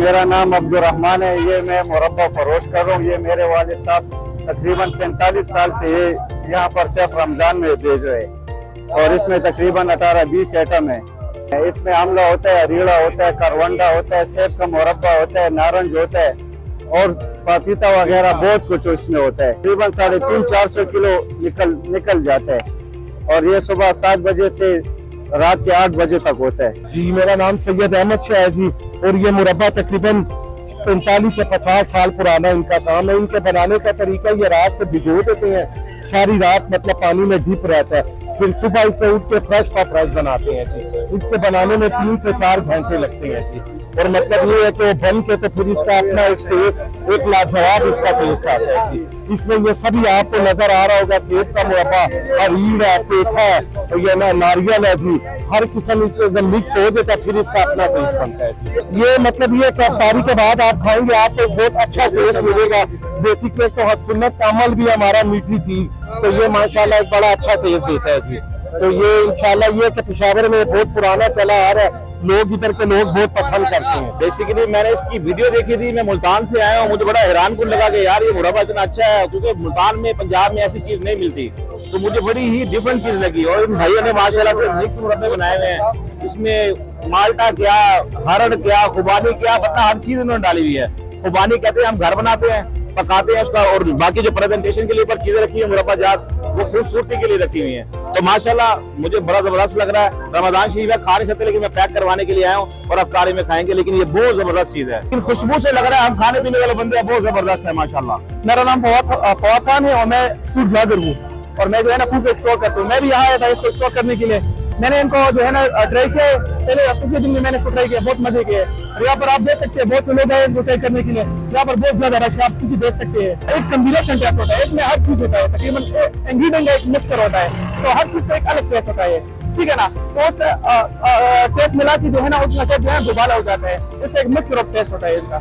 मेरा नाम अब्दुर्रहमान है। ये मैं मुरब्बा फरोश कर रहा हूँ। ये मेरे वालिद साहब तकरीबन 45 साल से ये यहाँ पर सिर्फ रमजान में भेज रहे हैं और इसमें तकरीबन 18-20 आइटम है। इसमें आमला होता है, रीड़ा होता है, करवंडा होता है, सेब का मुरब्बा होता है, नारंज होता है और पपीता वगैरह बहुत कुछ इसमें होता है। तकरीबन 350-400 किलो निकल जाता है और ये सुबह 7 बजे से रात के 8 बजे तक होता है। जी, मेरा नाम सैयद अहमद शाह है जी और ये मुरब्बा तकरीबन 45 से 50 साल पुराना इनका काम है। इनके बनाने का तरीका ये रात से भिगो देते हैं, सारी रात मतलब पानी में डिप रहता है, फिर सुबह इसे उठ के फ्रेश बनाते हैं जी। इसके बनाने में 3 से 4 घंटे लगते हैं जी और मतलब ये है कि बन के तो फिर इसका अपना एक टेस्ट, एक लाजवाब इसका टेस्ट आता है जी। इसमें ये सभी आपको नजर आ रहा होगा, सेब का मुरब्बा, रीड़ है, पेठा है, ये ना नारियल है जी, हर किस्म इसमें जब मिक्स हो जाता है फिर इसका अपना टेस्ट बनता है जी। ये मतलब ये इफ्तारी के बाद आप खाएंगे आपको बहुत अच्छा टेस्ट मिलेगा। बेसिकली तो सुन्नत का अमल भी हमारा मीठी चीज, तो ये माशाल्लाह एक बड़ा अच्छा टेस्ट देता है जी। तो ये इंशाल्लाह ये कि पेशावर में बहुत पुराना चला आ रहा है, लोग इधर के लोग बहुत पसंद करते हैं। बेसिकली मैंने इसकी वीडियो देखी थी, मैं मुल्तान से आया हूँ, मुझे बड़ा हैरान कुल लगा कि यार ये मुरब्बा इतना अच्छा है, क्योंकि मुल्तान में पंजाब में ऐसी चीज नहीं मिलती, तो मुझे बड़ी ही डिफरेंट चीज लगी। और इन भाइयों ने माशाल्लाह से मिक्स मुरब्बे बनाए हुए हैं, इसमें माल्टा क्या, हरड़ क्या, खुबानी क्या, पता हर चीज इन्होंने डाली हुई है। खुबानी कहते हैं हम घर बनाते हैं, पकाते हैं उसका, और बाकी जो प्रेजेंटेशन के लिए ऊपर चीजें रखी है मुरब्बा जात वो खूबसूरती के लिए रखी हुई है। तो माशाल्लाह मुझे बड़ा जबरदस्त लग रहा है। रमजान शरीफ है, खा नहीं सकते लेकिन मैं पैक करवाने के लिए आया हूँ और अफ्तारी में खाएंगे, लेकिन ये बहुत जबरदस्त चीज है। लेकिन खुशबू से लग रहा है हम खाने पीने वाले बंदे बहुत जबरदस्त है माशाल्लाह। मेरा नाम फवाद खान है और मैं फूड ब्लॉगर हूँ और मैं जो है ना फूड एक्सप्लोर करता हूँ। मैं भी यहाँ आया था इसको एक्सप्लोर करने के लिए। मैंने इनको जो है ना ट्राई किया, पहले पिछले दिन में मैंने इसको ट्राई किया, बहुत मजे किए। और यहाँ पर आप देख सकते हैं बहुत से लोग हैं इनको ट्राई करने के लिए, यहाँ पर बहुत ज्यादा रश है, आप कुछ देख सकते हैं। एक कम्बिनेशन टेस्ट होता है, इसमें हर चीज होता है, तकरीबन इंग्रीडिएंट एक मिक्सचर होता है, तो हर चीज का एक अलग टेस्ट होता है, ठीक है ना। तो उसका टेस्ट मिला कि जो है ना उसका जो है दोबारा हो जाता है, इससे एक मिक्सचर ऑफ टेस्ट होता है इसका।